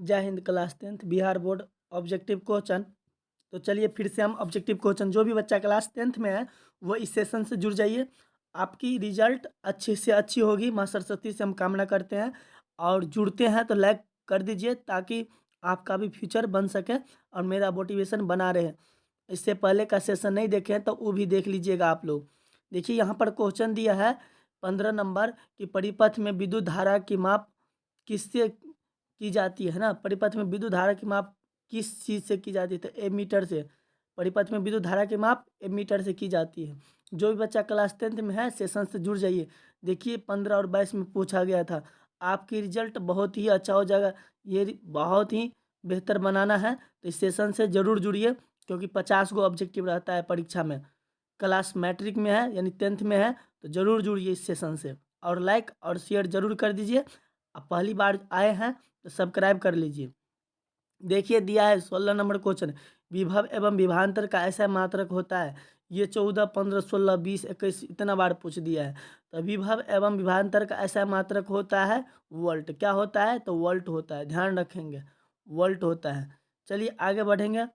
जय Hind class 10th Bihar board objective question. तो चलिए फिर से हम ऑब्जेक्टिव क्वेश्चन, जो भी बच्चा क्लास 10th में है वो इस सेशन से जुड़ जाइए। आपकी रिजल्ट अच्छी से अच्छी होगी, माँ सरस्वती से हम कामना करते हैं। और जुड़ते हैं तो लाइक कर दीजिए ताकि आपका भी फ्यूचर बन सके और मेरा मोटिवेशन बना रहे। इससे पहले का सेशन नहीं देखे हैं तो वो भी देख लीजिएगा आप लोग। देखिए यहाँ पर क्वेश्चन दिया है 15 नंबर की, परिपथ में विद्युत धारा की माप किससे की जाती है ना। परिपथ में विद्युत धारा की माप किस चीज़ से की जाती है, तो एमीटर से। परिपथ में विद्युत धारा की माप एमीटर से की जाती है। जो भी बच्चा क्लास 10th में है सेशन से जुड़ जाइए। देखिए 15 और 22 में पूछा गया था। आपकी रिजल्ट बहुत ही अच्छा हो जाएगा, ये बहुत ही बेहतर बनाना है तो इस सेशन से ज़रूर जुड़िए, क्योंकि 50 गो ऑब्जेक्टिव रहता है परीक्षा में। क्लास मैट्रिक में है यानी 10th में है तो ज़रूर जुड़िए इस सेशन से। और लाइक और शेयर ज़रूर कर दीजिए। आप पहली बार आए हैं तो सब्सक्राइब कर लीजिए। देखिए दिया है 16 नंबर क्वेश्चन, विभव एवं विभवांतर का ऐसा मात्रक होता है। ये 14, 15, 16, 20, 21 इतना बार पूछ दिया है। तो विभव एवं विभवांतर का ऐसा मात्रक होता है वोल्ट। क्या होता है, तो वोल्ट होता है, ध्यान रखेंगे वोल्ट होता है। चलिए आगे बढ़ेंगे।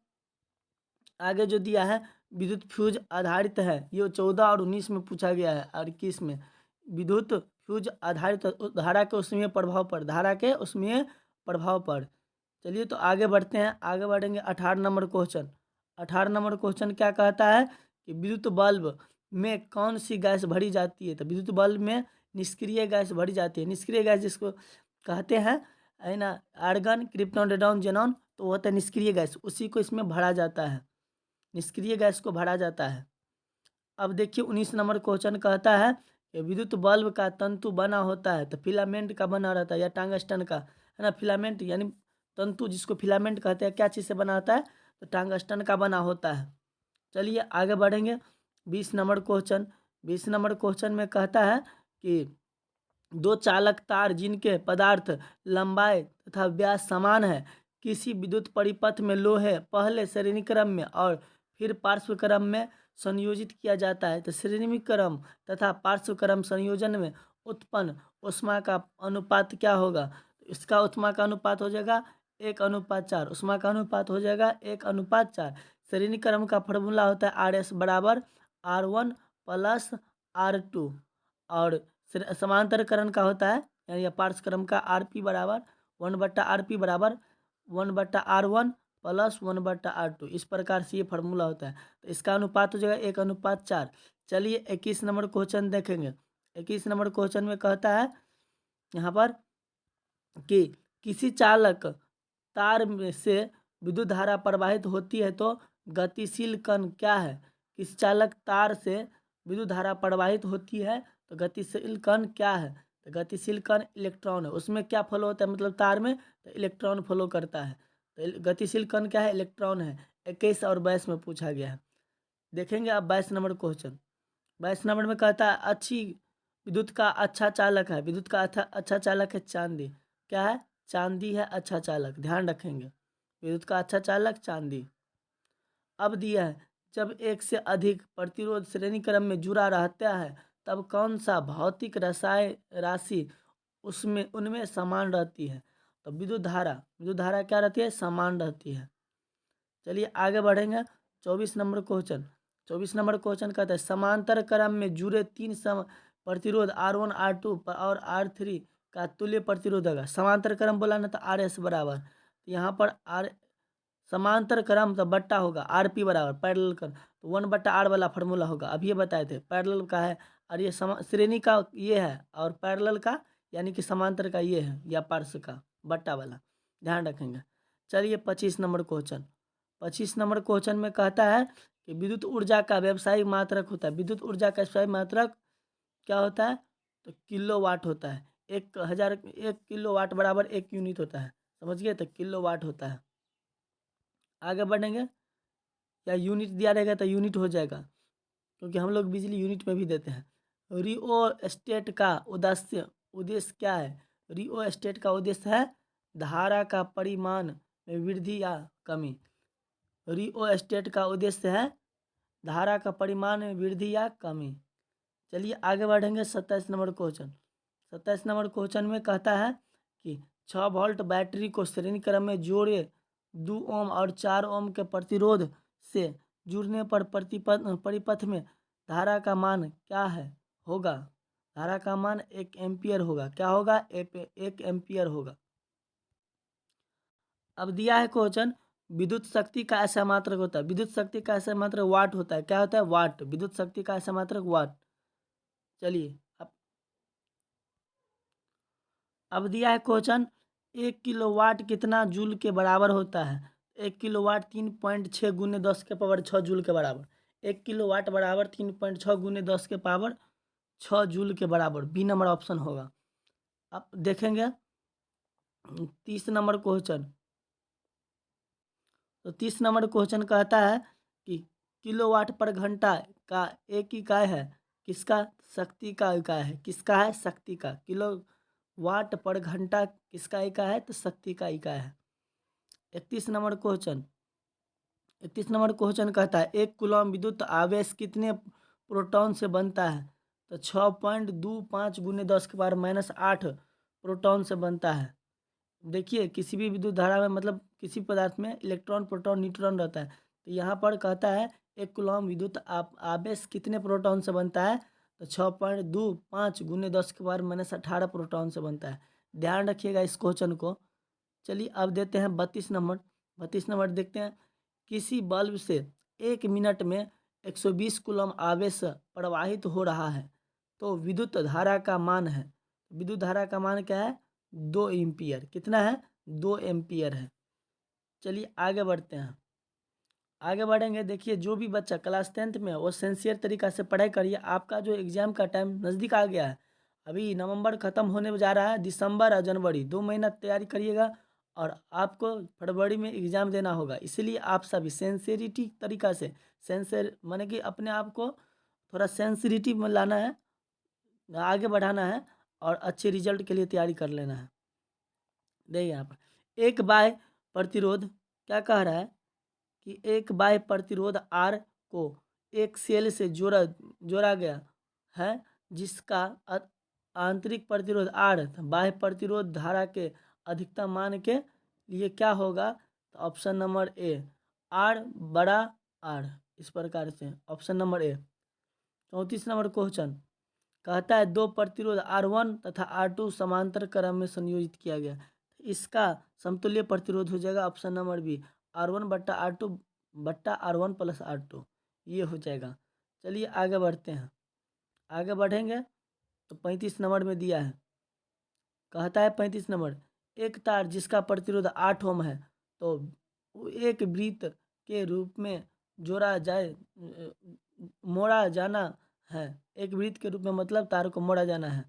आगे जो दिया है विद्युत फ्यूज आधारित है, ये 14 और 19 में पूछा गया है और 21 में। विद्युत फ्यूज आधारित धारा के उसमें प्रभाव पर, धारा के उसमें प्रभाव पर। चलिए तो आगे बढ़ते हैं, आगे बढ़ेंगे 18 नंबर क्वेश्चन। 18 नंबर क्वेश्चन क्या कहता है कि विद्युत बल्ब में कौन सी गैस भरी जाती है। तो विद्युत बल्ब में निष्क्रिय गैस भरी जाती है। निष्क्रिय गैस जिसको कहते हैं है ना, आर्गन, क्रिप्टॉन, रेडॉन, जेनॉन, तो वो होता है निष्क्रिय गैस, उसी को इसमें भरा जाता है, निष्क्रिय गैस को भरा जाता है। अब देखिए 19 नंबर क्वेश्चन कहता है कि विद्युत बल्ब का तंतु बना होता है, तो फिलामेंट का बना रहता है या टंगस्टन का, है ना। फिलामेंट यानी तंतु जिसको फिलामेंट कहते हैं, क्या चीज़ से बना होता है, तो टंगस्टन का बना होता है। चलिए आगे बढ़ेंगे 20 नंबर क्वेश्चन। 20 नंबर क्वेश्चन में कहता है कि दो चालक तार जिनके पदार्थ, लंबाई तथा व्यास समान है, किसी विद्युत परिपथ में लोहे पहले श्रेणी क्रम में और फिर पार्श्व क्रम में संयोजित किया जाता है। तो श्रेणी क्रम तथा पार्श्व क्रम संयोजन में उत्पन्न ऊष्मा का अनुपात क्या होगा। इसका ऊष्मा का अनुपात हो जाएगा 1:4, ऊष्मा का अनुपात हो जाएगा 1:4। श्रेणी क्रम का फॉर्मूला होता है RS बराबर R1 प्लस R2, और समांतरकरण का होता है यानी पार्श्वक्रम का RP बराबर 1/RP बराबर 1/R1 प्लस 1/R2। इस प्रकार से ये फार्मूला होता है। तो इसका अनुपात हो जाएगा 1:4। चलिए 21 नंबर क्वेश्चन देखेंगे। 21 नंबर क्वेश्चन में कहता है यहाँ पर कि किसी चालक तार में से विद्युत धारा प्रवाहित होती है तो गतिशील कण क्या है। किसी चालक तार से विद्युत धारा प्रवाहित होती है तो गतिशील कण क्या है, तो गतिशील कण इलेक्ट्रॉन है। उसमें क्या फ्लो होता है, मतलब तार में तो इलेक्ट्रॉन फ्लो करता है। तो गतिशील कण क्या है, इलेक्ट्रॉन है। 21 और 22 में पूछा गया है। देखेंगे अब 22 नंबर क्वेश्चन। 22 नंबर में कहता है अच्छी विद्युत का अच्छा चालक है, विद्युत का अच्छा चालक है चांदी। क्या है, चांदी है अच्छा चालक, ध्यान रखेंगे विद्युत का अच्छा चालक चांदी। अब दिया है जब एक से अधिक प्रतिरोध श्रेणी क्रम में जुड़ा रहता है तब कौन सा भौतिक रसायन राशि उसमें उनमें समान रहती है। तो विद्युत धारा क्या रहती है, समान रहती है। चलिए आगे बढ़ेंगे 24 नंबर क्वेश्चन। 24 नंबर क्वेश्चन कहता है समांतर क्रम में जुड़े तीन प्रतिरोध R1, R2 और R3 का तुल्य प्रतिरोध होगा। समांतर क्रम बोला ना तो RS बराबर, तो यहाँ पर R समांतर क्रम तो बट्टा होगा RP बराबर पैरेलल क्रम, तो 1/R वाला फार्मूला होगा। अभी ये बताए थे पैरेलल का है और ये श्रेणी का ये है, और पैरेलल का यानी कि समांतर का ये है, या पार्श्व का बट्टा वाला, ध्यान रखेंगे। चलिए 25 नंबर क्वेश्चन। 25 नंबर क्वेश्चन में कहता है कि विद्युत ऊर्जा का व्यावसायिक मात्रक होता है। विद्युत ऊर्जा का व्यावसायिक मात्रक क्या होता है, तो किलोवाट होता है। 1 किलोवाट बराबर 1 यूनिट होता है, समझ गए, तो किलोवाट होता है। आगे बढ़ेंगे, या यूनिट दिया रहेगा तो यूनिट हो जाएगा, क्योंकि हम लोग बिजली यूनिट में भी देते हैं। रिओ स्टेट का उद्देश्य क्या है। रिओ स्टेट का उद्देश्य है धारा का परिमाण में वृद्धि या कमी। रिओ स्टेट का उद्देश्य है धारा का परिमाण में वृद्धि या कमी। चलिए आगे बढ़ेंगे 27 नंबर क्वेश्चन। 27 नंबर क्वेश्चन में कहता है कि 6 वोल्ट बैटरी को श्रेणी क्रम में जोड़े 2 ओम और 4 ओम के प्रतिरोध से जुड़ने पर परिपथ में धारा का मान क्या है होगा? धारा का मान 1 एम्पियर होगा। क्या होगा? 1 एम्पियर होगा। अब दिया है क्वेश्चन, विद्युत शक्ति का ऐसा मात्रक होता है। विद्युत शक्ति का ऐसा मात्रक वाट होता है। क्या होता है? वाट। विद्युत शक्ति का ऐसा मात्रक वाट। चलिए अब दिया है क्वेश्चन, 1 किलोवाट कितना जूल के बराबर होता है? 1 किलोवाट 3.6 गुने 10 के पावर 6 जूल के बराबर। 1 किलोवाट बराबर 3.6 गुने 10 के पावर 6 जूल के बराबर। बी नंबर ऑप्शन होगा। अब देखेंगे 30 नंबर क्वेश्चन। तो 30 नंबर क्वेश्चन कहता है कि किलोवाट पर घंटा का एक इकाई है किसका? शक्ति का इकाई है। किसका है? शक्ति का। किलोवाट पर घंटा किसका इकाई है? तो शक्ति का इकाई है। 31 नंबर क्वेश्चन। 31 नंबर क्वेश्चन कहता है 1 कूलम विद्युत आवेश कितने प्रोटॉन से बनता है? तो 6.25 गुने 10 के पावर -8 प्रोटॉन से बनता है। देखिए किसी भी विद्युत धारा में मतलब किसी पदार्थ में इलेक्ट्रॉन प्रोटॉन न्यूट्रॉन रहता है। तो यहाँ पर कहता है 1 कूलम विद्युत आवेश कितने प्रोटॉन से बनता है? तो 6.25 गुने 10 के पावर -18 प्रोटॉन से बनता है। ध्यान रखिएगा इस क्वेश्चन को। चलिए अब देते हैं 32 नंबर। 32 नंबर देखते हैं, किसी बल्ब से 1 मिनट में 120 कूलम आवेश प्रवाहित हो रहा है तो विद्युत धारा का मान है। विद्युत धारा का मान क्या है? 2 एम्पियर। कितना है? 2 एम्पियर है। चलिए आगे बढ़ते हैं। आगे बढ़ेंगे। देखिए जो भी बच्चा क्लास 10th में है वो सिंसियर तरीक़ा से पढ़ाई करिए। आपका जो एग्ज़ाम का टाइम नज़दीक आ गया है। अभी नवंबर ख़त्म होने जा रहा है, दिसंबर और जनवरी 2 महीना तैयारी करिएगा और आपको फरवरी में एग्ज़ाम देना होगा। इसलिए आप सभी सेंसियरिटी तरीक़ा से माने कि अपने आप को थोड़ा सेंसिटिविटी में लाना है, आगे बढ़ाना है और अच्छे रिजल्ट के लिए तैयारी कर लेना है। देखिए यहाँ पर एक बाह्य प्रतिरोध क्या कह रहा है कि एक बाह्य प्रतिरोध R को एक सेल से जोड़ा गया है जिसका आंतरिक प्रतिरोध R बाह्य प्रतिरोध धारा के अधिकतम मान के लिए क्या होगा? तो ऑप्शन नंबर ए R बड़ा R। इस प्रकार से option number A. 34 number question कहता है 2 प्रतिरोध R1 तथा R2 समांतर क्रम में संयोजित किया गया। इसका समतुल्य प्रतिरोध हो जाएगा ऑप्शन नंबर बी R1 बट्टा R2 बट्टा R1 प्लस R2। ये हो जाएगा। चलिए आगे बढ़ते हैं। आगे बढ़ेंगे तो 35 नंबर में दिया है, कहता है 35 नंबर, एक तार जिसका प्रतिरोध 8 ओम है तो एक वृत्त के रूप में मोड़ा जाना है। एक वृत्त के रूप में मतलब तार को मोड़ा जाना है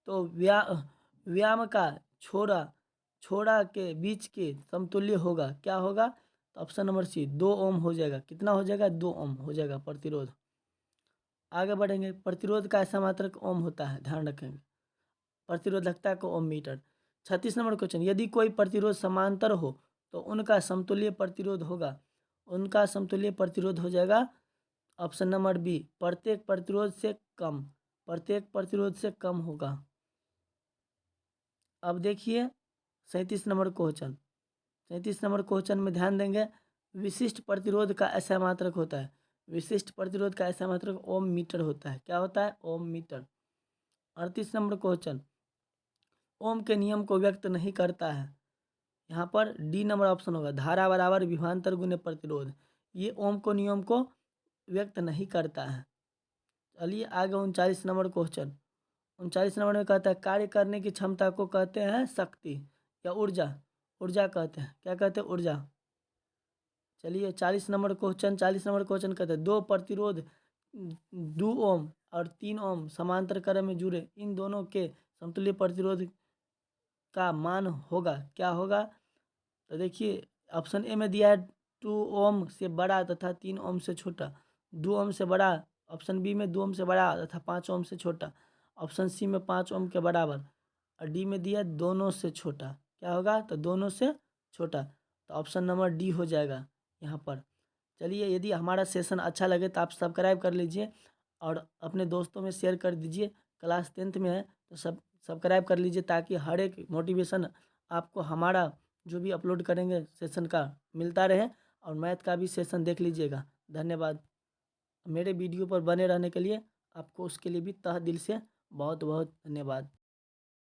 तो व्यायाम का छोड़ा के बीच के समतुल्य होगा। क्या होगा? तो ऑप्शन नंबर सी 2 ओम हो जाएगा। कितना हो जाएगा? 2 ओम हो जाएगा प्रतिरोध। आगे बढ़ेंगे। प्रतिरोध का ऐसा मात्रक ओम होता है, ध्यान रखेंगे। प्रतिरोधकता को ओम मीटर। 36 नंबर क्वेश्चन, यदि कोई प्रतिरोध समांतर हो तो उनका समतुल्य प्रतिरोध होगा। उनका समतुल्य प्रतिरोध हो जाएगा ऑप्शन नंबर बी प्रत्येक प्रतिरोध से कम। प्रत्येक प्रतिरोध से कम होगा। अब देखिए 37 नंबर क्वेश्चन। 37 नंबर क्वेश्चन में ध्यान देंगे, विशिष्ट प्रतिरोध का ऐसा मात्रक होता है। विशिष्ट प्रतिरोध का ऐसा मात्रक ओम मीटर होता है। क्या होता है? ओम मीटर। 38 नंबर क्वेश्चन, ओम के नियम को व्यक्त नहीं करता है। यहाँ पर डी नंबर ऑप्शन होगा, धारा बराबर विभवांतर गुने प्रतिरोध। ये ओम को नियम को व्यक्त नहीं करता है। चलिए आगे 39 नंबर क्वेश्चन। 39 नंबर में कहता है कार्य करने की क्षमता को कहते हैं शक्ति या ऊर्जा। ऊर्जा कहते हैं। क्या कहते हैं? ऊर्जा। चलिए 40 नंबर क्वेश्चन। 40 नंबर क्वेश्चन कहते हैं 2 प्रतिरोध 2 ओम और 3 ओम समांतर क्रम में जुड़े, इन दोनों के समतुल्य प्रतिरोध का मान होगा। क्या होगा? तो देखिए ऑप्शन ए में दिया है 2 ओम से बड़ा तथा 3 ओम से छोटा। 2 ओम से बड़ा। ऑप्शन बी में 2 ओम से बड़ा तथा 5 ओम से छोटा। ऑप्शन सी में 5 ओम के बराबर और डी में दिया दोनों से छोटा। क्या होगा? तो दोनों से छोटा। तो ऑप्शन नंबर डी हो जाएगा यहाँ पर। चलिए यदि हमारा सेशन अच्छा लगे तो आप सब्सक्राइब कर लीजिए और अपने दोस्तों में शेयर कर दीजिए। क्लास 10th में है तो सब्सक्राइब कर लीजिए ताकि हर एक मोटिवेशन आपको हमारा जो भी अपलोड करेंगे सेशन का मिलता रहे, और मैथ का भी सेशन देख लीजिएगा। धन्यवाद। मेरे वीडियो पर बने रहने के लिए आपको उसके लिए भी तहे दिल से बहुत बहुत धन्यवाद।